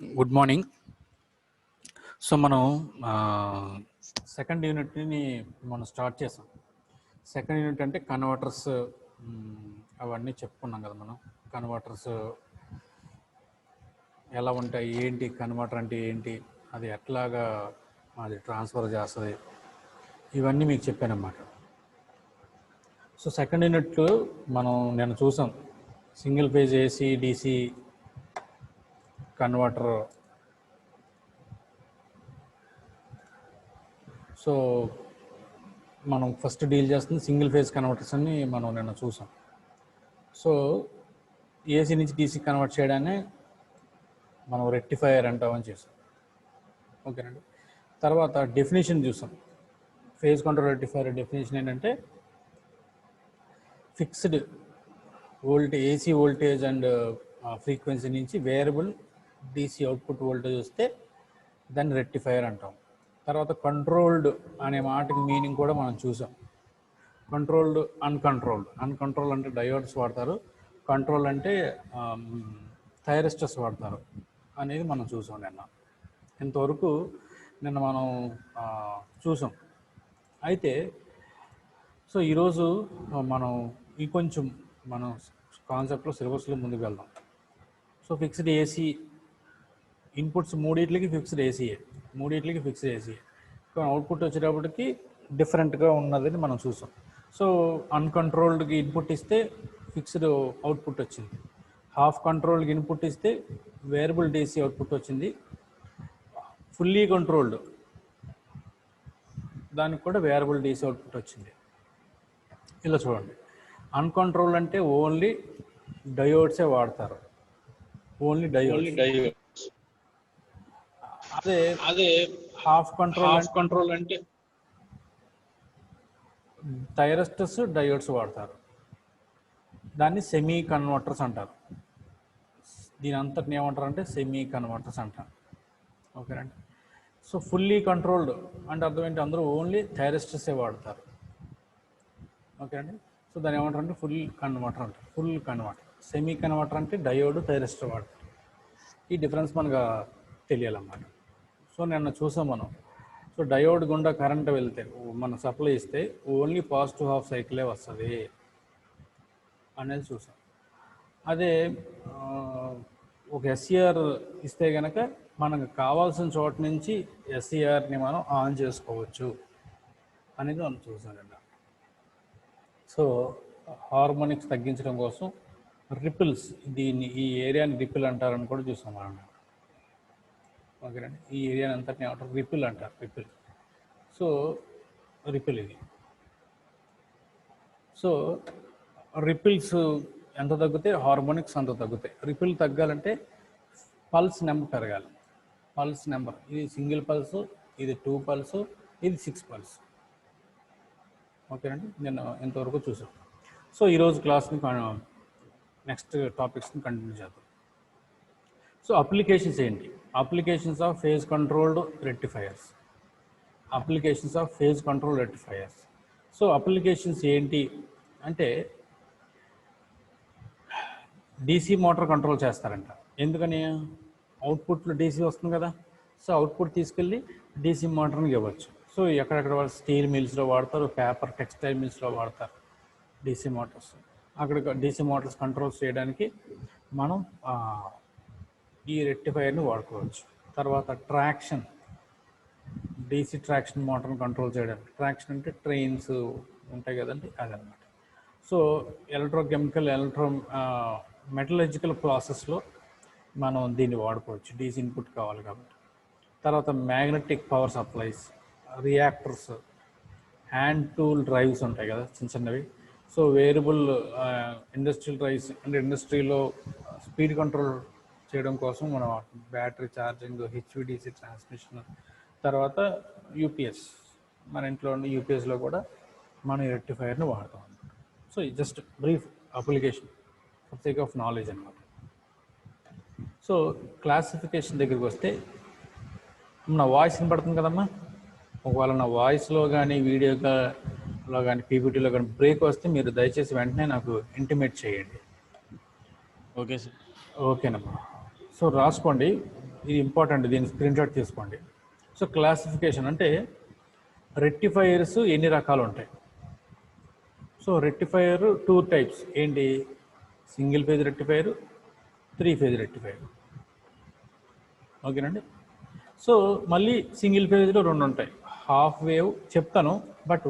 Good morning. So మనం second యూనిట్ని మనం start చేసాం. సెకండ్ యూనిట్ అంటే కన్వర్టర్స్ అవన్నీ చెప్పుకున్నాం కదా. మనం కన్వర్టర్స్ ఎలా ఉంటాయి, ఏంటి కన్వర్టర్ అంటే ఏంటి, అది ఎట్లాగా అది ట్రాన్స్ఫర్ చేస్తుంది, ఇవన్నీ మీకు చెప్పానన్నమాట. సో సెకండ్ యూనిట్ మనం నేను చూసాం single phase AC DC converter. So మనం ఫస్ట్ డీల్ చేస్తుంది సింగిల్ ఫేజ్ కన్వర్టర్స్ అని మనం నిన్న చూసాం. సో ఏసీ నుంచి డీసీ కన్వర్ట్ చేయడాన్ని మనం రెక్టిఫైయర్ అంటామని చేసాం. ఓకేనండి. తర్వాత డెఫినేషన్ చూసాం. ఫేజ్ కంట్రోల్ రెక్టిఫైయర్ డెఫినేషన్ ఏంటంటే fixed voltage AC voltage and frequency నుంచి వేరియబుల్ డీసీ అవుట్పుట్ వోల్టేజ్ వస్తే దాన్ని రెక్టిఫైయర్ అంటాం. తర్వాత కంట్రోల్డ్ అనే మాటకి మీనింగ్ కూడా మనం చూసాం. కంట్రోల్డ్, అన్కంట్రోల్డ్ అంటే డయోడ్స్ వాడతారు, కంట్రోల్ అంటే థైరిస్టర్స్ వాడతారు అనేది మనం చూసాం నిన్న. ఇంతవరకు నిన్న మనం చూసాం. అయితే సో ఈరోజు మనం కొంచెం మనం కాన్సెప్ట్లో సిలబస్లో ముందుకు వెళ్దాం. సో ఫిక్స్డ్ ఏసీ ఇన్పుట్స్ మూడింటికి ఫిక్స్డ్ ఏసీయే, కానీ అవుట్పుట్ వచ్చేటప్పటికి డిఫరెంట్గా ఉన్నదని మనం చూసాం. సో అన్కంట్రోల్డ్కి ఇన్పుట్ ఇస్తే ఫిక్స్డ్ అవుట్పుట్ వచ్చింది, హాఫ్ కంట్రోల్డ్కి ఇన్పుట్ ఇస్తే వేరియబుల్ డీసీ అవుట్పుట్ వచ్చింది, ఫుల్లీ కంట్రోల్డ్ దానికి కూడా వేరియబుల్ డీసీ అవుట్పుట్ వచ్చింది. ఇలా చూడండి, అన్కంట్రోల్డ్ అంటే ఓన్లీ డయోడ్సే వాడతారు, ఓన్లీ డయోడ్స్. అదే హాఫ్ కంట్రోల్ అంటే థైరిస్టర్స్ డయోడ్స్ వాడతారు, దాన్ని సెమీ కన్వర్టర్స్ అంటారు. దీని అంతటిని ఏమంటారు అంటే సెమీ కన్వర్టర్స్ అంటారు. ఓకేనండి. సో ఫుల్లీ కంట్రోల్డ్ అంటే అర్థం ఏంటి, అందరూ ఓన్లీ థైరిస్టర్సే వాడతారు. ఓకేనండి. సో దాన్ని ఏమంటారు అంటే ఫుల్ కన్వర్టర్ అంటారు. Full converter. సెమీ కన్వర్టర్ అంటే డయోడ్ థైరిస్టర్ వాడతారు. ఈ డిఫరెన్స్ మనకు తెలియాలన్నమాట. సో నిన్న చూసాం మనం. సో డయోడ్ గుండా కరెంట్ వెళ్తే మనం సప్లై ఇస్తే ఓన్లీ పాజిటివ్ హాఫ్ సైకిలే వస్తుంది అనేది చూసాం. అదే ఒక ఎస్ఈఆర్ ఇస్తే కనుక మనకు కావాల్సిన చోట నుంచి ఎస్ఈఆర్ని మనం ఆన్ చేసుకోవచ్చు అనేది మనం చూసామండి. సో హార్మోనిక్స్ తగ్గించడం కోసం రిపిల్స్, ఈ ఏరియాని రిపిల్ అంటారని కూడా చూసాం మనం. ఓకేనండి. ఈ ఏరియాని అంతటిని ఏమంటారు, రిపిల్ అంటారు. సో రిపిల్ ఇది. సో రిపిల్స్ ఎంత తగ్గితే హార్మోనిక్స్ అంత తగ్గుతాయి. రిపిల్ తగ్గాలంటే పల్స్ నెంబర్ పెరగాలి. పల్స్ నెంబర్, ఇది సింగిల్ పల్స్, ఇది 2 పల్స్, ఇది 6 పల్స్. ఓకేనండి. నేను ఎంతవరకు చూసాం. సో ఈరోజు క్లాస్ని నెక్స్ట్ టాపిక్స్ని కంటిన్యూ చేద్దాం. సో అప్లికేషన్స్ ఏంటి? Applications of phase controlled rectifiers. So applications ఏంటి అంటే డీసీ మోటార్ కంట్రోల్ చేస్తారంట. ఎందుకని? అవుట్పుట్లో డీసీ వస్తుంది కదా. సో అవుట్పుట్ తీసుకెళ్ళి డీసీ మోటార్ని ఇవ్వచ్చు. సో ఎక్కడెక్కడ వాళ్ళు స్టీల్ మిల్స్లో వాడతారు, పేపర్ టెక్స్టైల్ మిల్స్లో వాడతారు డీసీ మోటార్స్. అక్కడ డీసీ మోటార్స్ కంట్రోల్ చేయడానికి మనం ఈ రెక్టిఫైయర్ని వాడుకోవచ్చు. తర్వాత ట్రాక్షన్, డీసీ ట్రాక్షన్ మోటార్ని కంట్రోల్ చేయడానికి. ట్రాక్షన్ అంటే ట్రైన్స్ ఉంటాయి కదండి, అదనమాట. సో ఎలక్ట్రోకెమికల్, మెటలర్జికల్ ప్రాసెస్లో మనం దీన్ని వాడుకోవచ్చు, డీసీ ఇన్పుట్ కావాలి కాబట్టి. తర్వాత magnetic power supplies, reactors, hand tool drives ఉంటాయి కదా చిన్నవి. సో వేరియబుల్ ఇండస్ట్రియల్ డ్రైవ్స్ అంటే ఇండస్ట్రీలో స్పీడ్ కంట్రోల్ చేయడం కోసం మనం బ్యాటరీ ఛార్జింగ్, హెచ్విడిసి ట్రాన్స్మిషన్, తర్వాత యూపీఎస్, మన ఇంట్లో ఉన్న యూపీఎస్లో కూడా మనం రెక్టిఫైయర్ని వాడతాం. So just brief application for sake of knowledge అనమాట. సో క్లాసిఫికేషన్ దగ్గరికి వస్తే, నా వాయిస్ వినపడుతుంది కదమ్మా. ఒకవేళ నా వాయిస్లో కానీ వీడియోలో కానీ పీపీటీలో కానీ బ్రేక్ వస్తే మీరు దయచేసి వెంటనే నాకు ఇంటిమేట్ చేయండి. Okay sir. ఓకేనమ్మా. సో రాసుకోండి. ఇది ఇంపార్టెంట్, దీన్ని స్క్రీన్ షాట్ తీసుకోండి. సో క్లాసిఫికేషన్ అంటే రెక్టిఫైయర్స్ ఎన్ని రకాలు ఉంటాయి. సో రెక్టిఫైయర్ 2 టైప్స్ ఏంటి, single phase rectifier, 3 phase rectifier. ఓకేనండి. సో మళ్ళీ సింగిల్ ఫేజ్లో 2 ఉంటాయి, హాఫ్ వేవ్ చెప్తాను బట్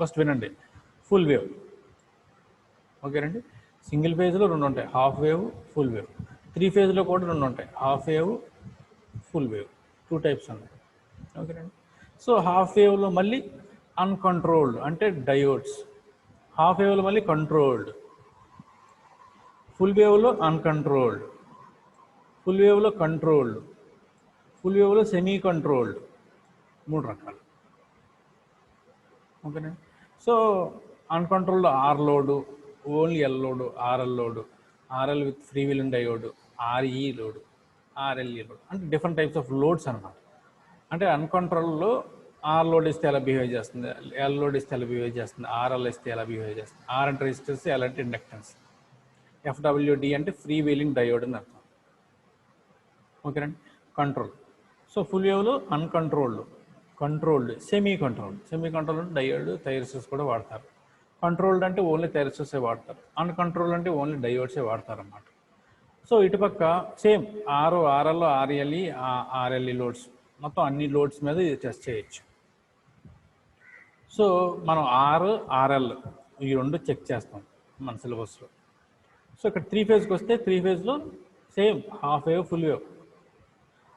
ఫస్ట్ వినండి, ఫుల్ వేవ్. ఓకేనండి. సింగిల్ ఫేజ్లో 2 ఉంటాయి, హాఫ్ వేవ్, ఫుల్ వేవ్. 3 ఫేజ్లో కూడా 2 ఉంటాయి, half wave, full wave. 2 types ఉన్నాయి. ఓకేనండి. సో హాఫ్ వేవ్లో మళ్ళీ అన్కంట్రోల్డ్ అంటే డయోడ్స్, హాఫ్ వేవ్లో మళ్ళీ కంట్రోల్డ్, ఫుల్ వేవ్లో అన్కంట్రోల్డ్, ఫుల్ వేవ్లో కంట్రోల్డ్, ఫుల్ వేవ్లో సెమీ కంట్రోల్డ్. 3 రకాలు. ఓకేనండి. So uncontrolled R load, only L load, RL load, RL with free wheeling diode, RE load, RLE load, అంటే డిఫరెంట్ టైప్స్ ఆఫ్ లోడ్స్ అనమాట. అంటే అన్కంట్రోల్లో ఆర్ లోడ్ ఇస్తే ఎలా బిహేవ్ చేస్తుంది, ఎల్ లోడ్ ఇస్తే ఎలా బిహేవ్ చేస్తుంది, ఆర్ఎల్ ఇస్తే ఎలా బిహేవ్ చేస్తుంది, ఆర్ అంటే రెసిస్టెన్స్, ఎల్ అంటే ఇండక్టెన్స్, ఎఫ్డబ్ల్యూడి అంటే ఫ్రీ వీలింగ్ డయోడ్ అని అర్థం. ఓకేనండి. కంట్రోల్. సో ఫుల్ వేవ్లో uncontrolled, controlled, semi controlled. Semi controlled diode, thyristors కూడా వాడతారు. కంట్రోల్డ్ అంటే ఓన్లీ థైరిస్టర్సే వాడతారు, అన్కంట్రోల్డ్ అంటే ఓన్లీ డయోడ్సే వాడతారు అన్నమాట. సో ఇటుపక్క same RL, RLE, RLE loads, మొత్తం అన్ని లోడ్స్ మీద ఇది టెస్ట్ చేయొచ్చు. సో మనం ఆర్ఎల్ ఈ 2 చెక్ చేస్తాం మన సిలబస్లో. సో ఇక్కడ 3 ఫేజ్కి వస్తే 3 ఫేజ్లో same half wave, full wave.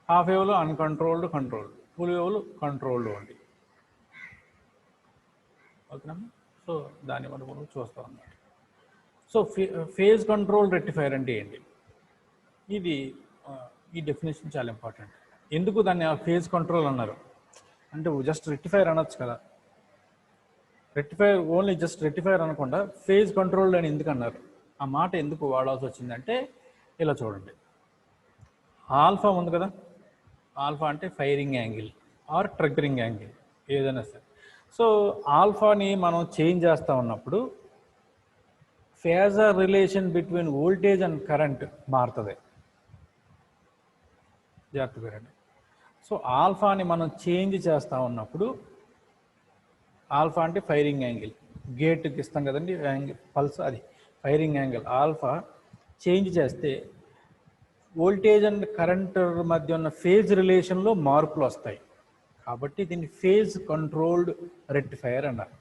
Half వేవ్లో అన్కంట్రోల్డ్, కంట్రోల్డ్, ఫుల్ వేవ్లో కంట్రోల్డ్ ఓన్లీ. ఓకేనా. సో దాన్ని మనం చూస్తాం అన్నమాట. సో ఫేజ్ కంట్రోల్ రెక్టిఫైర్ అంటే ఏంటి, ఇది ఈ డెఫినేషన్ చాలా ఇంపార్టెంట్. ఎందుకు దాన్ని ఫేజ్ కంట్రోల్ అన్నారు అంటే జస్ట్ రెక్టిఫైర్ అనొచ్చు కదా, రెక్టిఫైర్ ఓన్లీ జస్ట్ రెక్టిఫైర్ అనకుండా ఫేజ్ కంట్రోల్ అని ఎందుకు అన్నారు, ఆ మాట ఎందుకు వాడాల్సి వచ్చిందంటే ఇలా చూడండి. ఆల్ఫా ఉంది కదా, ఆల్ఫా అంటే firing angle or triggering angle ఏదైనా సరే. సో ఆల్ఫాని మనం చేంజ్ చేస్తూ ఉన్నప్పుడు phasor relation between voltage and current మారుతుంది. జాగ్రత్తగా రండి. సో ఆల్ఫాని మనం చేంజ్ చేస్తూ ఉన్నప్పుడు, ఆల్ఫా అంటే ఫైరింగ్ యాంగిల్, గేట్కి ఇస్తాం కదండి యాంగిల్, పల్స్, అది ఫైరింగ్ యాంగిల్. ఆల్ఫా చేంజ్ చేస్తే వోల్టేజ్ అండ్ కరెంట్ మధ్య ఉన్న ఫేజ్ రిలేషన్లో మార్పులు వస్తాయి. కాబట్టి దీన్ని ఫేజ్ కంట్రోల్డ్ రెక్టిఫైయర్ అన్నారు.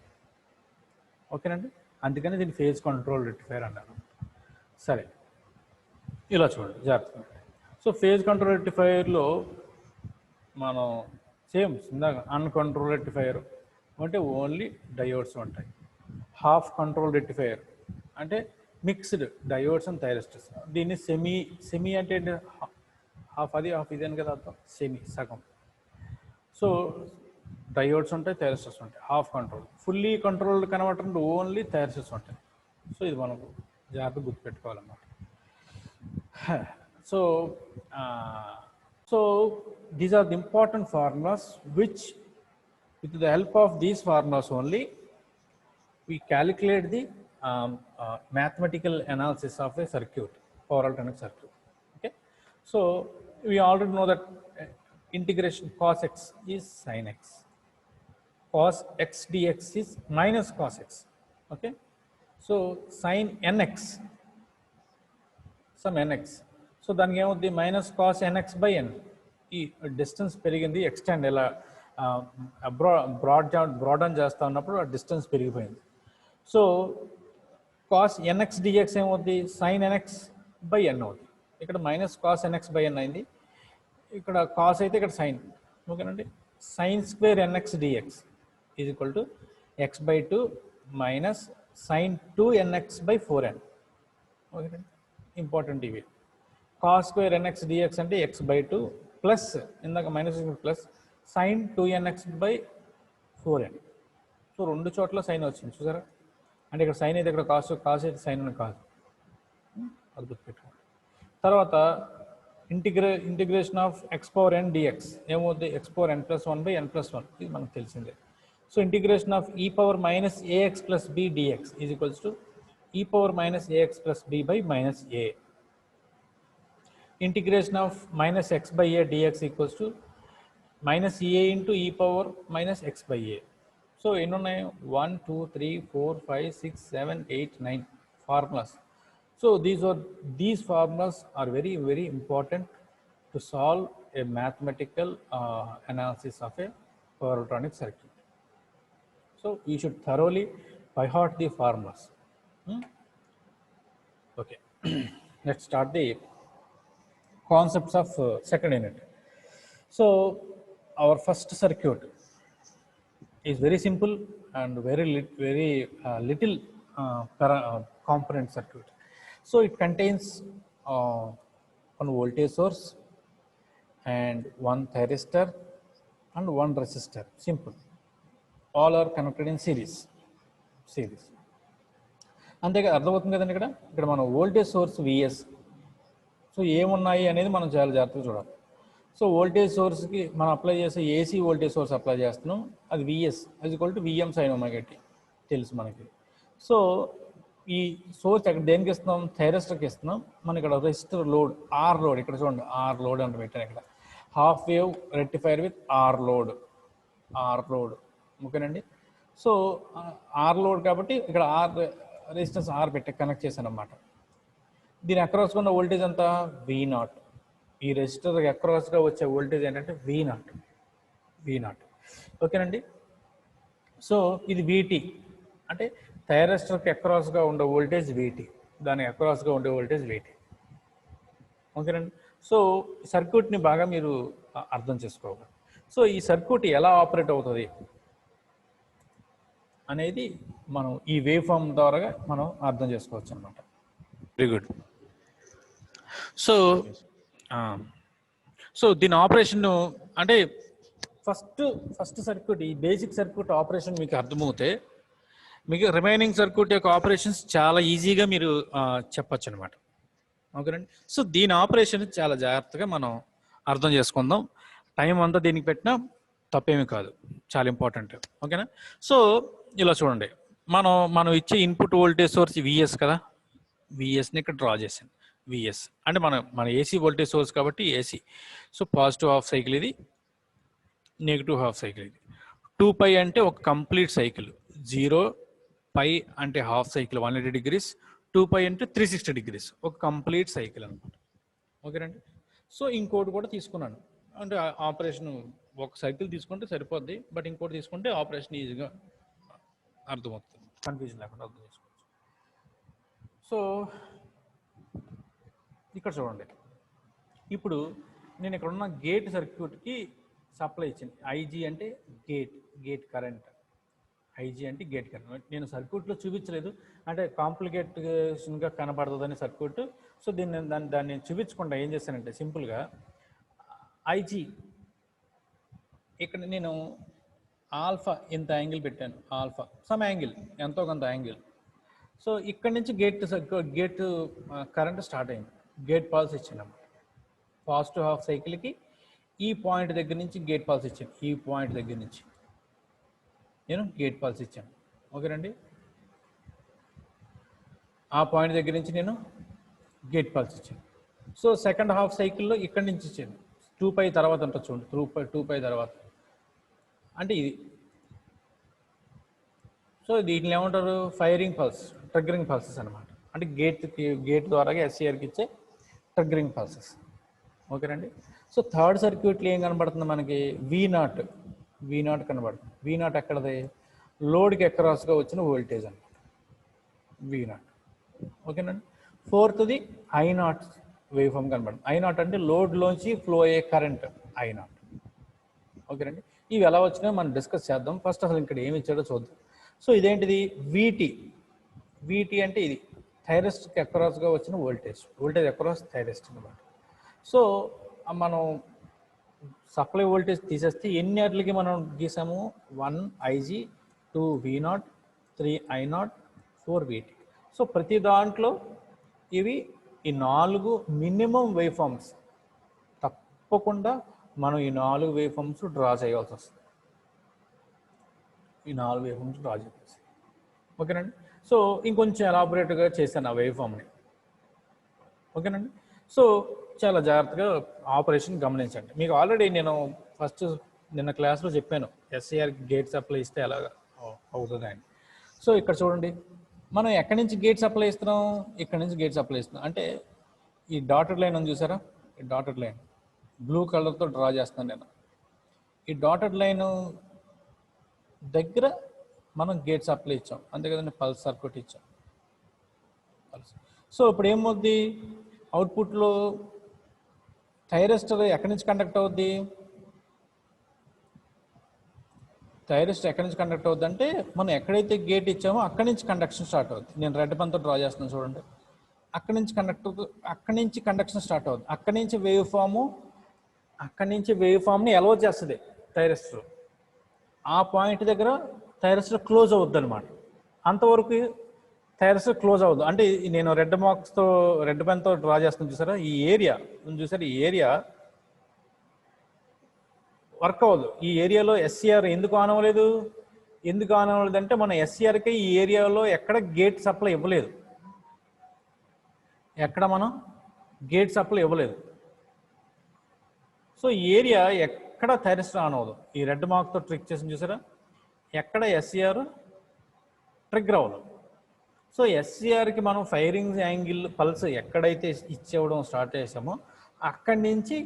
ఓకేనండి. అందుకని దీన్ని ఫేజ్ కంట్రోల్ రెక్టిఫైయర్ అన్నారు. సరే, ఇలా చూడండి జాగ్రత్తగా. సో ఫేజ్ కంట్రోల్ రెక్టిఫైయర్లో మనం సేమ్ ఇందాక అన్కంట్రోల్ రెక్టిఫైయర్ అంటే ఓన్లీ డయోడ్స్ ఉంటాయి. హాఫ్ కంట్రోల్ రెక్టిఫైయర్ అంటే మిక్స్డ్ డయోడ్స్ అండ్ థైరిస్టర్స్. దీన్ని సెమీ అంటే హాఫ్ అది హాఫ్ ఇది అని కదా అర్థం, సెమీ సగం. సో డయోడ్స్ ఉంటాయి, థైరిస్టర్స్ ఉంటాయి. Half control. Fully controlled converter అంటే ఓన్లీ థైరిస్టర్స్ ఉంటాయి. సో ఇది మనకు జాగ్రత్తగా గుర్తుపెట్టుకోవాలన్నమాట. So these are the important formulas which, with the help of these formulas only, we calculate the mathematical analysis of a circuit, power alternating circuit. Okay. So we already know that integration cos x is sin x, cos x dx is minus cos x. Okay. So sin nx, some nx. So దానికి ఏమవుద్ది, minus cos NX by ఎన్. ఈ distance పెరిగింది, extend ఇలా broad చేస్తూ ఉన్నప్పుడు ఆ distance పెరిగిపోయింది. So cos NX DX ఏమవుద్ది, సైన్ ఎన్ఎక్స్ బై ఎన్ అవుతుంది. ఇక్కడ minus cos NX by N అయింది, ఇక్కడ కాస్ అయితే ఇక్కడ సైన్. ఓకేనండి. Sine square NX DX is equal to X by 2 minus sine 2 NX by 4n. ఓకేనండి. ఇంపార్టెంట్ ఇవి. కాస్ స్క్వేర్ ఎన్ఎక్స్ డిఎక్స్ అంటే ఎక్స్ బై 2 ప్లస్ ఇందాక minus plus sine 2nx by 4n. So 2 చోట్ల sign వచ్చింది చూసారా. అంటే ఇక్కడ సైన్ అయితే ఇక్కడ కాస్, కాస్ అయితే సైన్ అని కాదు, అది గుర్తుపెట్టుకోండి. తర్వాత integration of x power n dx ఏమవుతుంది, x power n plus 1 by n plus 1, ఇది మనకు తెలిసిందే. So integration of e power minus ax plus b dx is equals to e power minus ax plus b by minus a. Integration of minus x by a dx equals to minus a into e power minus x by a. So ఎన్ని ఉన్నాయి? 1 2 3 4 5 6 7 8 9 formulas. So these formulas are very very important to solve a mathematical analysis of a power electronic circuit. So you should thoroughly by heart the formulas. Okay. Let's start the concepts of second unit. So our first circuit is very simple and very little component circuit. So it contains one voltage source and one thyristor and one resistor. Simple. All are connected in series. అంతేగా అర్థమవుతుంది కదండి. ఇక్కడ మన voltage source VS. So ఏమున్నాయి అనేది మనం చాలా జాగ్రత్తగా చూడాలి. సో వోల్టేజ్ సోర్స్కి మనం అప్లై చేసే ఏసీ వోల్టేజ్ సోర్స్ అప్లై చేస్తున్నాం, అది విఎస్ అది equal to VM sine omega T తెలుసు మనకి. సో ఈ సోర్స్ అక్కడ దేనికి ఇస్తున్నాం? థైరిస్టర్కి ఇస్తున్నాం. మన ఇక్కడ రెసిస్టర్ లోడ్ ఆర్ లోడ్, ఇక్కడ చూడండి ఆర్ లోడ్ అంటే పెట్టాను ఇక్కడ. Half wave rectifier with R load. ఓకేనండి. సో ఆర్ లోడ్ కాబట్టి ఇక్కడ ఆర్ రెసిస్టెన్స్ ఆర్ పెట్టి కనెక్ట్ చేశాను అన్నమాట. దీని అక్రాస్గా ఉన్న వోల్టేజ్ అంతా V0. ఈ రెసిస్టర్ అక్రాస్గా వచ్చే వోల్టేజ్ ఏంటంటే V0. ఓకేనండి. సో ఇది VT అంటే థైరిస్టర్కి అక్రాస్గా ఉండే వోల్టేజ్ VT, దానికి అక్రాస్గా ఉండే వోల్టేజ్ VT. ఓకేనండి. సో సర్క్యూట్ని బాగా మీరు అర్థం చేసుకోవాలి. సో ఈ సర్క్యూట్ ఎలా ఆపరేట్ అవుతుంది అనేది మనం ఈ వేవ్ ఫామ్ ద్వారా మనం అర్థం చేసుకోవచ్చు అనమాట. Very good. సో దీని ఆపరేషన్ అంటే ఫస్ట్ సర్క్యూట్, ఈ బేసిక్ సర్క్యూట్ ఆపరేషన్ మీకు అర్థమవుతే మీకు రిమైనింగ్ సర్క్యూట్ యొక్క ఆపరేషన్స్ చాలా ఈజీగా మీరు చెప్పచ్చు అనమాట. ఓకేనండి. సో దీని ఆపరేషన్ చాలా జాగ్రత్తగా మనం అర్థం చేసుకుందాం. టైం అంతా దీనికి పెట్టినా తప్పేమీ కాదు, చాలా ఇంపార్టెంట్. ఓకేనా. సో ఇలా చూడండి, మనం ఇచ్చే ఇన్పుట్ వోల్టేజ్ సోర్స్ విఎస్ కదా, విఎస్ని ఇక్కడ డ్రా చేశాను. విఎస్ అంటే మన ఏసీ వోల్టేజ్ సోర్స్ కాబట్టి AC. So positive half cycle ఇది, నెగిటివ్ హాఫ్ సైకిల్ ఇది. 2π అంటే ఒక కంప్లీట్ సైకిల్, 0π అంటే హాఫ్ సైకిల్ 180 degrees, 2π అంటే 360 degrees, ఒక కంప్లీట్ సైకిల్ అనమాట. ఓకేనండి. సో ఇంకోటి కూడా తీసుకున్నాను అంటే ఆపరేషన్ ఒక సైకిల్ తీసుకుంటే సరిపోద్ది, బట్ ఇంకోటి తీసుకుంటే ఆపరేషన్ ఈజీగా అర్థమవుతుంది, కన్ఫ్యూజన్ లేకుండా అర్థం చేసుకోవచ్చు. సో ఇక్కడ చూడండి, ఇప్పుడు నేను ఇక్కడ ఉన్న గేట్ సర్క్యూట్కి సప్లై ఇచ్చింది. ఐజీ అంటే గేట్ కరెంట్, ఐజీ అంటే గేట్ కరెంట్. నేను సర్క్యూట్లో చూపించలేదు అంటే కాంప్లికేషన్గా కనపడుతుందని సర్క్యూట్. సో దాన్ని చూపించకుండా ఏం చేశానంటే సింపుల్గా ఐజీ ఇక్కడ నేను ఆల్ఫా ఇంత యాంగిల్ పెట్టాను, ఆల్ఫా సమ్ యాంగిల్, ఎంతో కొంత యాంగిల్. సో ఇక్కడ నుంచి గేట్ కరెంట్ స్టార్ట్ అయింది, గేట్ పాల్స్ ఇచ్చాను. పాజిటివ్ హాఫ్ సైకిల్కి ఈ పాయింట్ దగ్గర నుంచి గేట్ పాల్స్ ఇచ్చాను, ఈ పాయింట్ దగ్గర నుంచి నేను గేట్ పాల్స్ ఇచ్చాను. ఓకేనండి. ఆ పాయింట్ దగ్గర నుంచి నేను గేట్ పాల్స్ ఇచ్చాను. సో సెకండ్ హాఫ్ సైకిల్లో ఇక్కడి నుంచి ఇచ్చాను, 2π తర్వాత అంటే చూడండి, 2π తర్వాత అంటే ఇది. సో దీంట్లో ఏమంటారు? ఫైరింగ్ పల్స్, ట్రిగ్గరింగ్ పల్సెస్ అనమాట. అంటే గేట్ ద్వారా ఎస్సీఆర్కి ఇచ్చే ట్రిగ్గరింగ్ పల్సెస్. ఓకేనండి. సో థర్డ్ సర్క్యూట్లో ఏం కనబడుతుంది మనకి? V0 కనబడుతుంది. V0 ఎక్కడది? లోడ్కి అక్రాస్గా వచ్చిన వోల్టేజ్ అనమాట V0. ఓకేనండి. ఫోర్త్ది I0 వేవ్ ఫామ్ కనబడుతుంది. I0 అంటే లోడ్లోంచి ఫ్లో అయ్యే కరెంట్ I0. ఓకేనండి. ఇవి ఎలా వచ్చినాయో మనం డిస్కస్ చేద్దాం. ఫస్ట్ అసలు ఇక్కడ ఏమి ఇచ్చాడో చూద్దాం. సో ఇదేంటిది? VT అంటే ఇది థైరిస్ట్కి అక్రాస్గా వచ్చిన వోల్టేజ్ అక్రాస్ థైరిస్ట్ అనమాట. సో మనం సప్లై వోల్టేజ్ తీసేస్తే ఎన్ని అట్లకి మనం గీసాము? 1 IG, 2 V0, 3 I0, 4 VT. So ప్రతి దాంట్లో ఇవి ఈ 4 మినిమం వేవ్ ఫామ్స్. తప్పకుండా మనం ఈ 4 వేవ్ ఫామ్స్ డ్రా చేయాల్సి వస్తుంది. ఈ 4 వేవ్ ఫామ్స్ డ్రా చేయాల్సి. ఓకేనండి. సో ఇంకొంచెం ఎలాబొరేట్గా చేశాను ఆ వేవ్ ఫామ్ని. ఓకేనండి. సో చాలా జాగ్రత్తగా ఆపరేషన్ గమనించండి. మీకు ఆల్రెడీ నేను ఫస్ట్ నిన్న క్లాస్లో చెప్పాను ఎస్ఏఆర్ గేట్ సప్లై ఇస్తే ఎలాగ అవుతుంది అని. సో ఇక్కడ చూడండి, మనం ఎక్కడి నుంచి గేట్ సప్లై ఇస్తున్నాం, ఇక్కడ నుంచి గేట్ సప్లై ఇస్తున్నాం. అంటే ఈ డాటెడ్ లైన్ ఉంది చూసారా, ఈ డాటెడ్ లైన్ బ్లూ కలర్తో డ్రా చేస్తాను నేను. ఈ డాటెడ్ లైన్ దగ్గర మనం గేట్ సప్లై ఇచ్చాం, అంతే కదండి, పల్స్ సర్క్యూట్ ఇచ్చాం. సో ఇప్పుడు ఏమవుద్ది, అవుట్పుట్లో థైరిస్టర్ ఎక్కడి నుంచి కండక్ట్ అవుద్ది, థైరిస్టర్ ఎక్కడి నుంచి కండక్ట్ అవుద్ది అంటే మనం ఎక్కడైతే గేట్ ఇచ్చామో అక్కడి నుంచి కండక్షన్ స్టార్ట్ అవుద్ది. నేను రెడ్ పెన్తో డ్రా చేస్తున్నాను చూడండి, అక్కడి నుంచి కండక్షన్ స్టార్ట్ అవుద్ది. అక్కడి నుంచి వేవ్ ఫామ్ని ఎలవ్ చేస్తుంది థైరిస్టర్. ఆ పాయింట్ దగ్గర థైరిస్టర్ క్లోజ్ అవుద్ది అనమాట. అంతవరకు థైరిస్టర్ క్లోజ్ అవ్వదు. అంటే నేను రెడ్ పెన్తో డ్రా చేస్తాను చూసారా, ఈ ఏరియా చూసారా, ఈ ఏరియా వర్క్ అవ్వదు. ఈ ఏరియాలో ఎస్సీఆర్ ఎందుకు ఆన్ అవ్వలేదు అంటే మన ఎస్సీఆర్కి ఈ ఏరియాలో ఎక్కడ గేట్ సప్లై ఇవ్వలేదు, సో ఈ ఏరియా ఎక్కడ థైరిస్టర్ ఆన్ అవ్వదు. ఈ రెడ్ మార్క్తో ట్రిక్ చేసి చూసారా, ఎక్కడ ఎస్సీఆర్ ట్రిగ్గర్ అవ్వదు. సో ఎస్సీఆర్కి మనం ఫైరింగ్ యాంగిల్ పల్స్ ఎక్కడైతే ఇచ్చేవడం స్టార్ట్ చేసామో అక్కడి నుంచి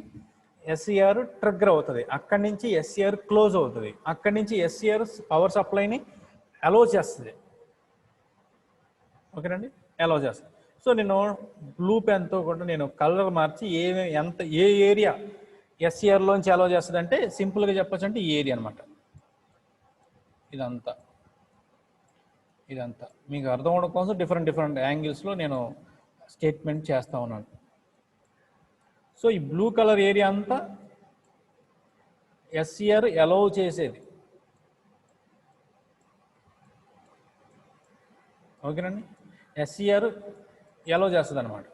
ఎస్సీఆర్ ట్రిగ్గర్ అవుతుంది, అక్కడి నుంచి ఎస్సీఆర్ క్లోజ్ అవుతుంది, అక్కడి నుంచి ఎస్సీఆర్ పవర్ సప్లైని అలో చేస్తుంది. ఓకేనండి, అలో చేస్తుంది. సో నేను బ్లూ పెన్తో కూడా నేను కలర్ మార్చి ఏ ఏరియా ఎస్సీఆర్లోంచి అలో చేస్తుంది అంటే సింపుల్గా చెప్పచ్చు అంటే ఈ ఏరియా అనమాట. ఇదంతా మీకు అర్థం అవడం కోసం డిఫరెంట్ యాంగిల్స్లో నేను స్టేట్మెంట్ చేస్తా ఉన్నాను. సో ఈ బ్లూ కలర్ ఏరియా అంతా ఎస్సీఆర్ అలౌ చేసేది. ఓకేనండి, ఎస్సీఆర్ అలౌ చేస్తుంది అనమాట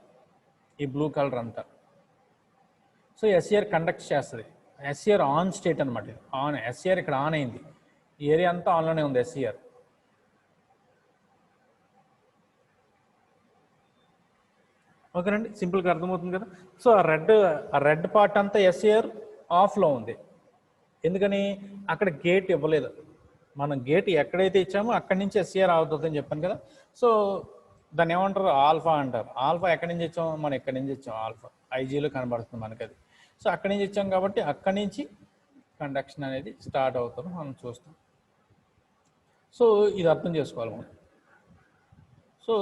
ఈ బ్లూ కలర్ అంతా. సో ఎస్సీఆర్ కండక్ట్ చేస్తుంది. ఎస్సీఆర్ ఆన్ స్టేట్ అనమాట, ఆన్. ఎస్సీఆర్ ఇక్కడ ఆన్ అయింది, ఈ ఏరియా అంతా ఆన్లోనే ఉంది ఎస్సీఆర్. ఓకేనండి, సింపుల్గా అర్థమవుతుంది కదా. సో ఆ రెడ్ పార్ట్ అంతా ఎస్సీఆర్ ఆఫ్లో ఉంది. ఎందుకని, అక్కడ గేట్ ఇవ్వలేదు. మనం గేట్ ఎక్కడైతే ఇచ్చామో అక్కడి నుంచి ఎస్సీఆర్ అవుతుంది అని చెప్పాను కదా. సో దాన్ని ఏమంటారు, ఆల్ఫా అంటారు. ఆల్ఫా ఎక్కడి నుంచి ఇచ్చాం, మనం ఎక్కడి నుంచి ఇచ్చాం, ఆల్ఫా ఐజీలో కనబడుతుంది మనకి అది. సో అక్కడి నుంచి ఇచ్చాం కాబట్టి అక్కడి నుంచి కండక్షన్ అనేది స్టార్ట్ అవుతుంది మనం చూస్తాం. సో ఇది అర్థం చేసుకోవాలి మనం. సో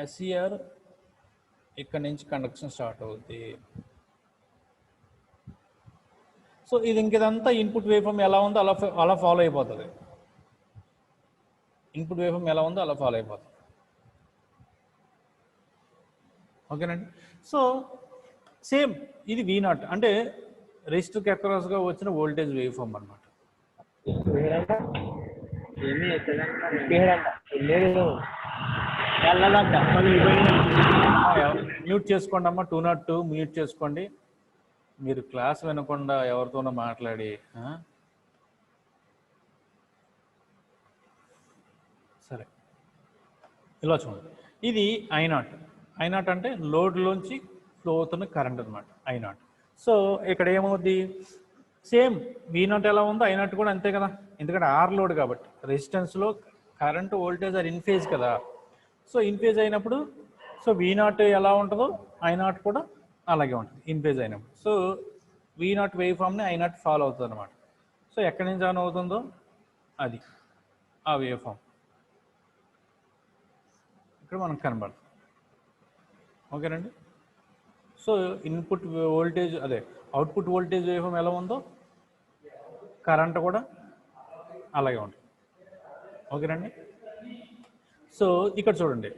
ఎస్సీఆర్ ఇక్కడ నుంచి కండక్షన్ స్టార్ట్ అవుతుంది. సో ఇది ఇంకేదంతా ఇన్పుట్ వేవ్ ఫామ్ ఎలా ఉందో అలా ఫాలో అయిపోతుంది. ఇన్పుట్ వేవ్ ఫామ్ ఎలా ఉందో అలా ఫాలో అయిపోతుంది. ఓకేనండి. సో సేమ్ ఇది V0 అంటే రెసిస్టర్కి అక్రాస్గా వచ్చిన వోల్టేజ్ వేవ్ ఫామ్ అనమాట. మ్యూట్ చేసుకోండి అమ్మా, 202 మ్యూట్ చేసుకోండి. మీరు క్లాస్ వినకుండా ఎవరితోనో మాట్లాడి. సరే, ఇలా చూడండి, ఇది I0 అంటే లోడ్లోంచి ఫ్లో అవుతున్న కరెంట్ అనమాట I0. సో ఇక్కడ ఏమవుద్ది, సేమ్ V0 ఎలా ఉందో I0 కూడా అంతే కదా, ఎందుకంటే ఆర్ లోడ్ కాబట్టి రెసిస్టెన్స్లో current voltage are in phase కదా. సో ఇన్ ఫేజ్ అయినప్పుడు సో V0 ఎలా ఉంటుందో I0 కూడా అలాగే ఉంటుంది ఇన్ ఫేజ్ అయినప్పుడు. సో V0 వేవ్ ఫామ్ని I0 ఫాలో అవుతుంది అనమాట. సో ఎక్కడి నుంచి ఆన్ అవుతుందో అది ఆ వేవ్ ఫామ్ ఇక్కడ మనకు కనబడుతుంది. ఓకేనండి. So input voltage output voltage wave form ఎలా ఉందో కరెంట్ కూడా అలాగే ఉంటుంది. ఓకేనండి. సో ఇక్కడ చూడండి,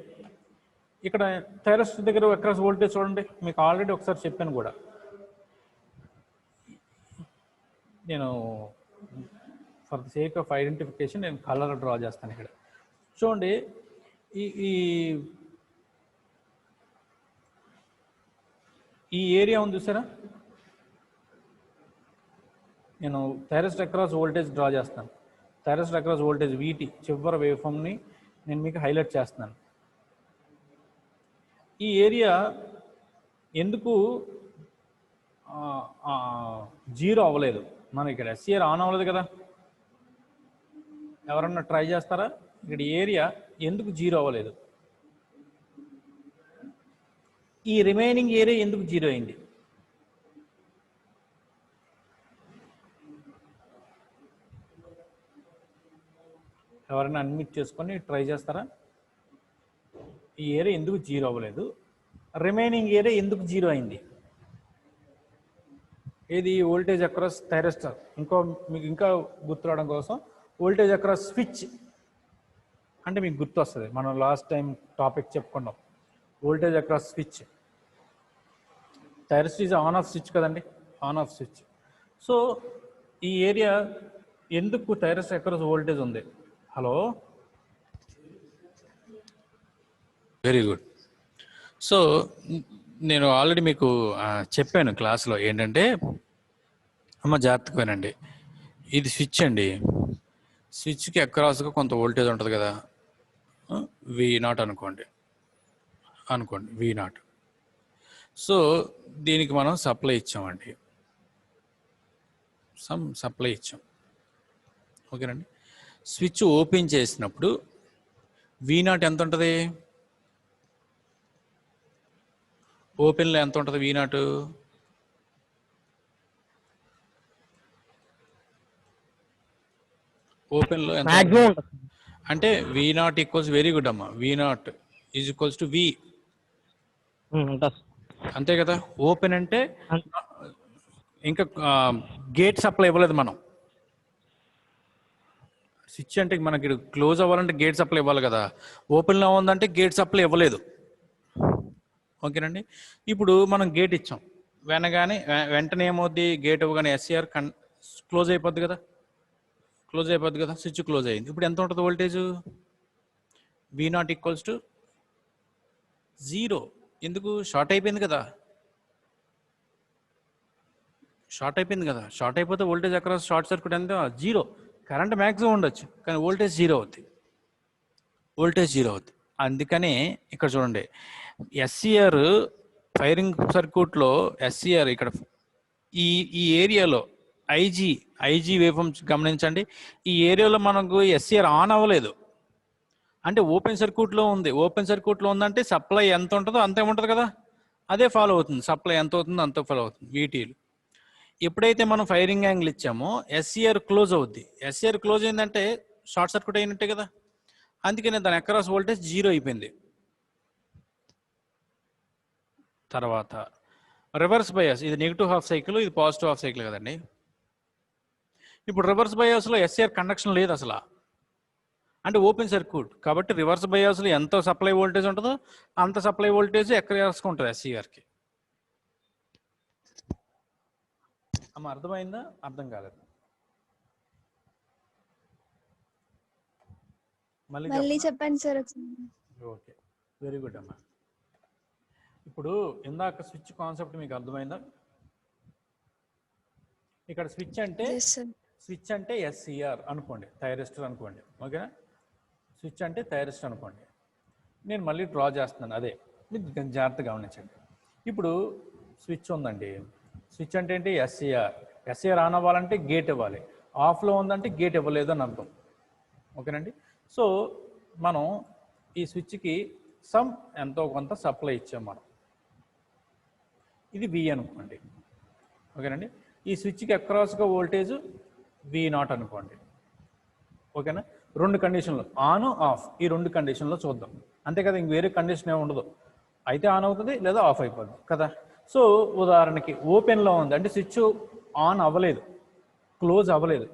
ఇక్కడ థైరిస్టర్ దగ్గర అక్రాస్ వోల్టేజ్ చూడండి, మీకు ఆల్రెడీ ఒకసారి చెప్పాను కూడా. నేను for the sake of identification నేను కలర్ డ్రా చేస్తాను. ఇక్కడ చూడండి, ఈ ఏరియా ఉంది చూసారా, నేను థైరిస్టర్ అక్రాస్ వోల్టేజ్ డ్రా చేస్తాను. థైరిస్టర్ అక్రాస్ వోల్టేజ్ VT చివరి వేవ్ ఫామ్ని నేను మీకు హైలైట్ చేస్తున్నాను. ఈ ఏరియా ఎందుకు జీరో అవ్వలేదు? మనం ఇక్కడ ఎస్సీఆర్ ఆన్ అవ్వలేదు కదా. ఎవరన్నా ట్రై చేస్తారా? ఇక్కడ ఏరియా ఎందుకు జీరో అవ్వలేదు? ఈ రిమైనింగ్ ఏరియా ఎందుకు జీరో అయింది? ఎవరైనా అన్మిట్ చేసుకొని ట్రై చేస్తారా? ఈ ఏరియా ఎందుకు జీరో అవ్వలేదు? రిమైనింగ్ ఏరియా ఎందుకు జీరో అయింది? ఏది? Voltage across thyristor. మీకు ఇంకా గుర్తురావడం కోసం వోల్టేజ్ అక్రాస్ స్విచ్ అంటే మీకు గుర్తు వస్తుంది. మనం లాస్ట్ టైం టాపిక్ చెప్పుకున్నాం. Voltage across switch. Thyristor is on off switch కదండి, ఆన్ ఆఫ్ స్విచ్. సో ఈ ఏరియా ఎందుకు థైరిస్టర్ అక్రాస్ వోల్టేజ్ ఉంది? Hello, very good. సో నేను ఆల్రెడీ మీకు చెప్పాను క్లాస్లో ఏంటంటే, అమ్మ జాగ్రత్తగా వినండి, ఇది స్విచ్ అండి. స్విచ్కి అక్రాస్గా కొంత వోల్టేజ్ ఉంటుంది కదా, V0 అనుకోండి V0. సో దీనికి మనం సప్లై ఇచ్చామండి, సప్లై ఇచ్చాం. ఓకేనండి. స్విచ్ ఓపెన్ చేసినప్పుడు V0 ఎంత ఉంటుంది? ఓపెన్లో ఎంత ఉంటుంది V0? ఓపెన్లో ఎంత అంటే V0 ఈక్వల్స్, వెరీ గుడ్ అమ్మా, V0 is equals to V, అంతే కదా. ఓపెన్ అంటే ఇంకా గేట్ సప్లై ఇవ్వలేదు మనం. స్విచ్ అంటే మనకి క్లోజ్ అవ్వాలంటే గేట్ సప్లై ఇవ్వాలి కదా. ఓపెన్లో ఉందంటే గేట్ సప్లై ఇవ్వలేదు. ఓకేనండి. ఇప్పుడు మనం గేట్ ఇచ్చాం, వెంటనే ఏమవుద్ది? గేట్ ఇవ్వగానే ఎస్సీఆర్ క్లోజ్ అయిపోద్ది కదా, స్విచ్ క్లోజ్ అయ్యింది. ఇప్పుడు ఎంత ఉంటుంది వోల్టేజ్? V0 equals to 0. ఎందుకు? షార్ట్ అయిపోయింది కదా. షార్ట్ అయిపోతే వోల్టేజ్ అక్రాస్ షార్ట్ సర్క్యూట్ ఎంత? 0. కరెంట్ మ్యాక్సిమం ఉండొచ్చు కానీ వోల్టేజ్ జీరో అవుద్ది. అందుకనే ఇక్కడ చూడండి, ఎస్సీఆర్ ఫైరింగ్ సర్క్యూట్లో ఎస్సీఆర్ ఇక్కడ ఈ ఏరియాలో ఐజీ వేవ్ఫార్మ్ గమనించండి. ఈ ఏరియాలో మనకు ఎస్సీఆర్ ఆన్ అవ్వలేదు అంటే ఓపెన్ సర్క్యూట్లో ఉంది. ఓపెన్ సర్క్యూట్లో ఉందంటే సప్లై ఎంత ఉంటుందో అంతే ఉంటుంది కదా, అదే ఫాలో అవుతుంది. సప్లై ఎంత అవుతుందో అంత ఫాలో అవుతుంది వీటీలు. ఎప్పుడైతే మనం ఫైరింగ్ యాంగిల్ ఇచ్చామో ఎస్సీఆర్ క్లోజ్ అవుద్ది. ఎస్సీఆర్ క్లోజ్ అయిందంటే షార్ట్ సర్క్యూట్ అయినట్టే కదా. అందుకనే దాని అక్రాస్ వోల్టేజ్ 0 అయిపోయింది. తర్వాత రివర్స్ బయాస్, ఇది నెగిటివ్ హాఫ్ సైకిల్, ఇది పాజిటివ్ హాఫ్ సైకిల్ కదండి. ఇప్పుడు రివర్స్ బయాస్లో ఎస్సీఆర్ కండక్షన్ లేదు అసలు, అంటే ఓపెన్ సర్క్యూట్ కాబట్టి రివర్స్ బయాస్లో ఎంత సప్లై వోల్టేజ్ ఉంటుందో అంత సప్లై వోల్టేజ్ అక్రాస్గా ఉంటుంది ఎస్సీఆర్కి. అమ్మ అర్థమైందా? అర్థం కాలేదు? మళ్ళీ చెప్పండి సార్. ఓకే, వెరీ గుడ్ అమ్మా. ఇప్పుడు ఇందాక స్విచ్ కాన్సెప్ట్ మీకు అర్థమైందా? ఇక్కడ స్విచ్ అంటే ఎస్సీఆర్ అనుకోండి, థైరిస్టర్ అనుకోండి. ఓకేనా? స్విచ్ అంటే థైరిస్టర్ అనుకోండి. నేను మళ్ళీ డ్రా చేస్తున్నాను, అదే మీరు జాగ్రత్తగా గమనించండి. ఇప్పుడు స్విచ్ ఉందండి. స్విచ్ అంటే ఏంటి? ఎస్సీఆర్ ఆన్ అవ్వాలంటే గేట్ ఇవ్వాలి, ఆఫ్లో ఉందంటే గేట్ ఇవ్వలేదు అని అర్థం. ఓకేనండి. సో మనం ఈ స్విచ్కి ఎంతో కొంత సప్లై ఇచ్చాం మనం. ఇది V అనుకోండి. ఓకేనండి. ఈ స్విచ్కి అక్రాస్గా వోల్టేజ్ V0 అనుకోండి. ఓకేనా? 2 కండిషన్లు, ఆన్ ఆఫ్, ఈ 2 కండిషన్లో చూద్దాం. అంతే కదా, ఇంక వేరే కండిషన్ ఏమి ఉండదు. అయితే ఆన్ అవుతుంది లేదా ఆఫ్ అయిపోద్ది కదా. సో ఉదాహరణకి ఓపెన్లో ఉంది అంటే స్విచ్ ఆన్ అవ్వలేదు, క్లోజ్ అవ్వలేదు.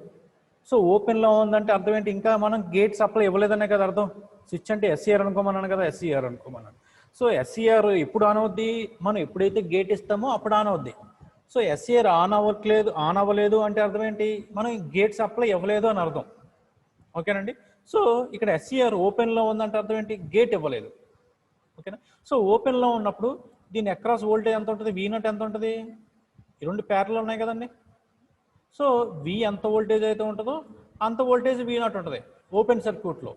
సో ఓపెన్లో ఉందంటే అర్థం ఏంటి? ఇంకా మనం గేట్ సప్లై ఇవ్వలేదనే కదా అర్థం. స్విచ్ అంటే ఎస్సీఆర్ అనుకోమన్నాను కదా, ఎస్సీఆర్ అనుకోమన్నాను. సో ఎస్సీఆర్ ఎప్పుడు ఆన్ అవుద్ది? మనం ఎప్పుడైతే గేట్ ఇస్తామో అప్పుడు ఆన్ అవుద్ది. సో ఎస్సీఆర్ ఆన్ అవ్వలేదు అంటే అర్థం ఏంటి? మనం గేట్ సప్లై ఇవ్వలేదు అని అర్థం. ఓకేనండి. సో ఇక్కడ ఎస్సీఆర్ ఓపెన్లో ఉందంటే అర్థం ఏంటి? గేట్ ఇవ్వలేదు. ఓకేనా? సో ఓపెన్లో ఉన్నప్పుడు దీని అక్రాస్ వోల్టేజ్ ఎంత ఉంటుంది? V0 ఎంత ఉంటుంది? ఈ 2 ప్యారలల్ ఉన్నాయి కదండి. సో V ఎంత వోల్టేజ్ అయితే ఉంటుందో అంత వోల్టేజ్ V0 ఉంటుంది ఓపెన్ సర్క్యూట్లో.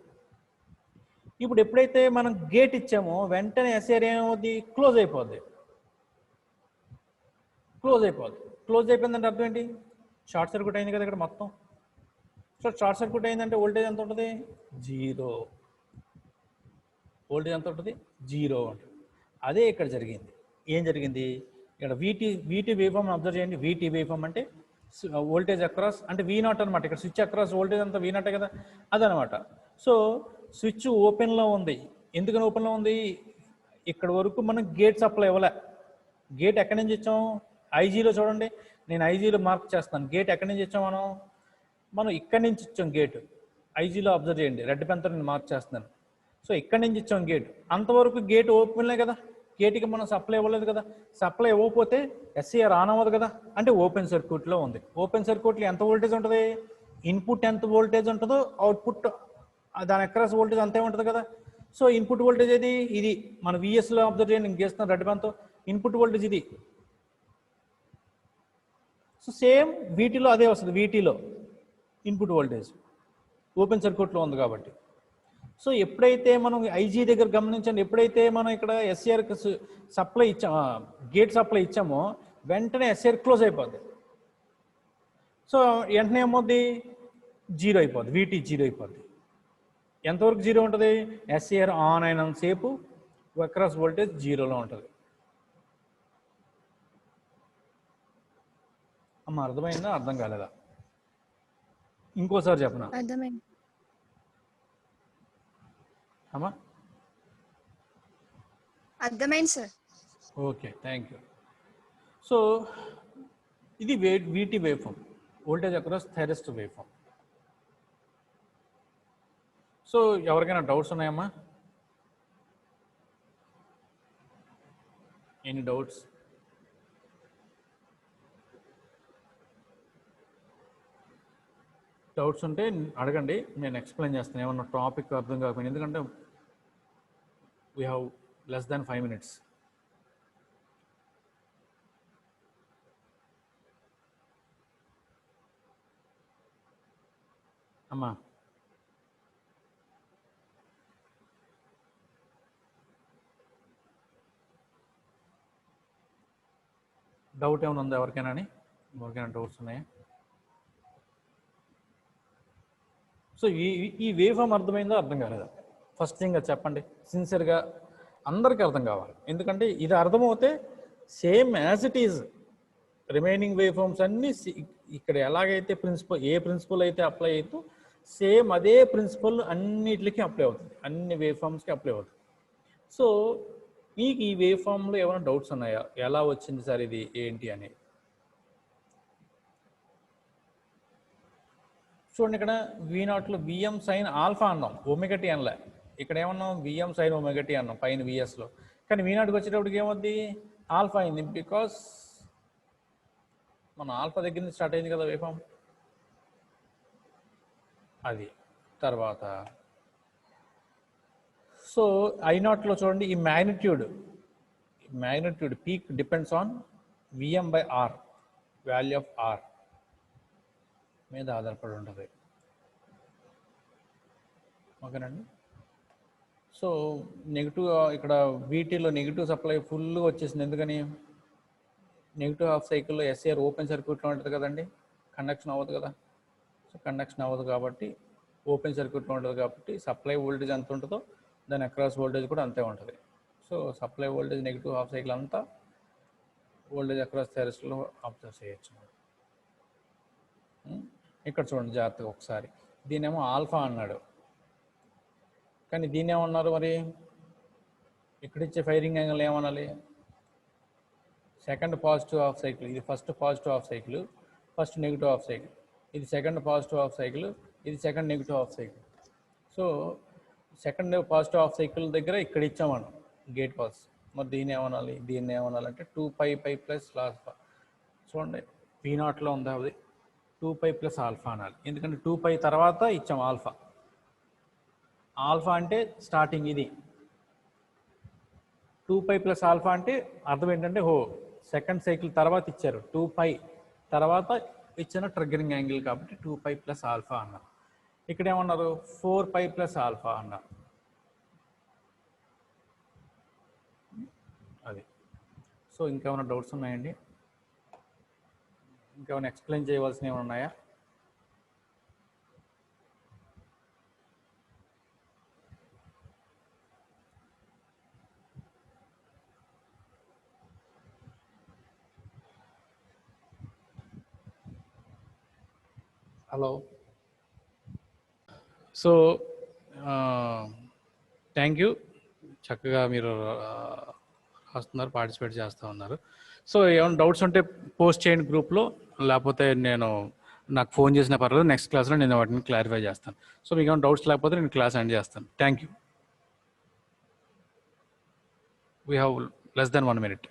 ఇప్పుడు ఎప్పుడైతే మనం గేట్ ఇచ్చామో వెంటనే ఎస్సీఆర్ ఏమవుద్ది? క్లోజ్ అయిపోద్ది. క్లోజ్ అయిపోద్ది. క్లోజ్ అయిపోయిందంటే అర్థం ఏంటి? షార్ట్ సర్క్యూట్ అయింది కదా ఇక్కడ మొత్తం. సో షార్ట్ సర్క్యూట్ అయిందంటే వోల్టేజ్ ఎంత ఉంటుంది? 0. వోల్టేజ్ ఎంత ఉంటుంది? 0 ఉంటుంది. అదే ఇక్కడ జరిగింది. ఏం జరిగింది? ఇక్కడ వీటీ వేవ్ ఫామ్ అబ్జర్వ్ చేయండి. వీటీ వేవ్ ఫామ్ అంటే వోల్టేజ్ అక్రాస్ అంటే V0 అనమాట. ఇక్కడ స్విచ్ అక్రాస్ వోల్టేజ్ అంతా V0 కదా, అదనమాట. సో స్విచ్ ఓపెన్లో ఉంది. ఎందుకని ఓపెన్లో ఉంది? ఇక్కడ వరకు మనం గేట్ సప్లై ఇవ్వలే. గేట్ ఎక్కడి నుంచి ఇచ్చాం? ఐజీలో చూడండి, నేను ఐజీలో మార్క్ చేస్తాను. గేట్ ఎక్కడి నుంచి ఇచ్చాం? మనం ఇక్కడి నుంచి ఇచ్చాం గేట్. ఐజీలో అబ్జర్వ్ చేయండి, రెడ్ పెన్తో నేను మార్క్ చేస్తున్నాను. సో ఇక్కడి నుంచి ఇచ్చాం గేట్. అంతవరకు గేట్ ఓపెన్లే కదా, గేట్కి మనం సప్లై ఇవ్వలేదు కదా. సప్లై ఇవ్వకపోతే ఎస్సీఆర్ ఆన్ అవ్వదు కదా, అంటే ఓపెన్ సర్క్యూట్లో ఉంది. ఓపెన్ సర్క్యూట్లో ఎంత వోల్టేజ్ ఉంటుంది? ఇన్పుట్ ఎంత వోల్టేజ్ ఉంటుందో అవుట్పుట్ దాని అక్రాస్ వోల్టేజ్ అంతే ఉంటుంది కదా. సో ఇన్పుట్ వోల్టేజ్ ఏది? ఇది మన విఎస్లో అబ్జర్వ్ చేయండి, నేను గీస్తున్నాను రెడ్ పెన్తో. ఇన్పుట్ వోల్టేజ్ ఇది. సో సేమ్ వీటీలో అదే వస్తుంది. వీటీలో ఇన్పుట్ వోల్టేజ్ ఓపెన్ సర్క్యూట్లో ఉంది కాబట్టి. సో ఎప్పుడైతే మనం ఐజీ దగ్గర గమనించండి, ఎప్పుడైతే మనం ఇక్కడ ఎస్సీఆర్కి సప్లై ఇచ్చామో, గేట్ సప్లై ఇచ్చామో, వెంటనే ఎస్సీఆర్ క్లోజ్ అయిపోద్ది. సో వెంటనే ఏమవుద్ది? 0 అయిపోద్ది. వీటీ 0 అయిపోద్ది. ఎంతవరకు 0 ఉంటుంది? ఎస్సీఆర్ ఆన్ అయినంతసేపు అక్రాస్ వోల్టేజ్ 0లో ఉంటుంది. అమ్మ అర్థమైందా? అర్థం కాలేదా? ఇంకోసారి చెప్పనా? అర్థమైంది. అమ్మా అర్థమైంది sir. Okay, thank you. So ఇది VT wave form, voltage across thyristor wave form. So ఎవరికైనా డౌట్స్ ఉన్నాయమ్మా? Any doubts? డౌట్స్ ఉంటే అడగండి, నేను ఎక్స్ప్లెయిన్ చేస్తాను. ఏమన్నా టాపిక్ అర్థం కాకపోయింది, ఎందుకంటే we have less than 5 minutes. అమ్మా డౌట్ ఏమైనా ఉందా ఎవరికైనా? ఎవరికైనా డౌట్స్ ఉన్నాయా? సో ఈ వేవ్ ఫామ్ అర్థమైందో అర్థం కాలేదా? ఫస్ట్ థింగ్ అది చెప్పండి, సిన్సియర్గా అందరికీ అర్థం కావాలి. ఎందుకంటే ఇది అర్థమవుతే same as it is remaining wave forms అన్నీ ఇక్కడ ఎలాగైతే ఏ ప్రిన్సిపల్ అయితే అప్లై అవుతూ సేమ్ అదే ప్రిన్సిపల్ అన్నిటికీ అప్లై అవుతుంది, అన్ని వేవ్ ఫామ్స్కి అప్లై అవుతుంది. సో మీకు ఈ వేవ్ ఫామ్లో ఏమైనా డౌట్స్ ఉన్నాయా? ఎలా వచ్చింది సార్ ఇది ఏంటి అని? చూడండి, ఇక్కడ V0లో విఎం సైన్ ఆల్ఫా అన్నాం, ఒమేగా టీ అనలే. ఇక్కడ ఏమన్నాం? విఎం సైన్ ఒమేగా టీ అన్నాం పైన విఎస్లో. కానీ V0కి వచ్చేటప్పటికి ఏమవుద్ది? ఆల్ఫా అయింది, బికాస్ మన ఆల్ఫా దగ్గర నుంచి స్టార్ట్ అయింది కదా వేవ్ ఫామ్. అది తర్వాత సో I0లో చూడండి, ఈ magnitude peak depends on Vm/R, value of R మీద ఆధారపడి ఉంటుంది. ఓకేనండి. సో నెగిటివ్, ఇక్కడ వీటీలో నెగిటివ్ సప్లై ఫుల్గా వచ్చేసింది. ఎందుకని? నెగిటివ్ హాఫ్ సైకిల్లో ఎస్ఏఆర్ ఓపెన్ సర్క్యూట్లో ఉంటుంది కదండి, కండక్షన్ అవ్వదు కదా. సో కండక్షన్ అవ్వదు కాబట్టి ఓపెన్ సర్క్యూట్లో ఉంటుంది కాబట్టి సప్లై వోల్టేజ్ ఎంత ఉంటుందో దాని అక్రాస్ వోల్టేజ్ కూడా అంతే ఉంటుంది. So supply voltage negative half cycle అంతా వోల్టేజ్ అక్రాస్ థైరిస్ట్లో అబ్జర్వ్ చేయొచ్చు. ఇక్కడ చూడండి జాగ్రత్తగా ఒకసారి, దీనేమో ఆల్ఫా అన్నాడు, కానీ దీన్ని ఏమన్నారు మరి? ఇక్కడిచ్చే ఫైరింగ్ యాంగిల్ ఏమనాలి? సెకండ్ పాజిటివ్ హాఫ్ సైకిల్, ఇది first positive half cycle, first negative half cycle, ఇది సెకండ్ పాజిటివ్ హాఫ్ సైకిల్, ఇది second negative half cycle. So second positive half cycle దగ్గర ఇక్కడ ఇచ్చామను గేట్ పాస్. మరి దీన్ని ఏమనాలి? దీన్ని ఏమనాలంటే 2π ప్లస్ ఆల్ఫా. చూడండి V0లో ఉంది, అది 2π ప్లస్ ఆల్ఫా అనాలి. ఎందుకంటే 2π తర్వాత ఇచ్చాం ఆల్ఫా. ఆల్ఫా అంటే స్టార్టింగ్, ఇది 2π ప్లస్ ఆల్ఫా అంటే అర్థం ఏంటంటే సెకండ్ సైకిల్ తర్వాత ఇచ్చారు, 2π తర్వాత ఇచ్చిన ట్రిగ్గరింగ్ యాంగిల్ కాబట్టి 2π ప్లస్ ఆల్ఫా అన్నారు. ఇక్కడ ఏమన్నారు? 4π ప్లస్ ఆల్ఫా అన్నారు. అది. సో ఇంకేమైనా డౌట్స్ ఉన్నాయండి? ఇంకేమైనా ఎక్స్ప్లెయిన్ చేయవలసినవి ఏమైనా ఉన్నాయా? హలో. సో థ్యాంక్ యూ, చక్కగా మీరు రాస్తున్నారు, పార్టిసిపేట్ చేస్తూ ఉన్నారు. సో ఏమైనా డౌట్స్ ఉంటే పోస్ట్ చేయండి గ్రూప్లో, లేకపోతే నాకు ఫోన్ చేసినా పర్లేదు, నెక్స్ట్ క్లాస్లో నేను వాటిని క్లారిఫై చేస్తాను. సో మీకు ఏమైనా డౌట్స్ లేకపోతే నేను క్లాస్ ఎండ్ చేస్తాను. Thank you. We have less than 1 minute.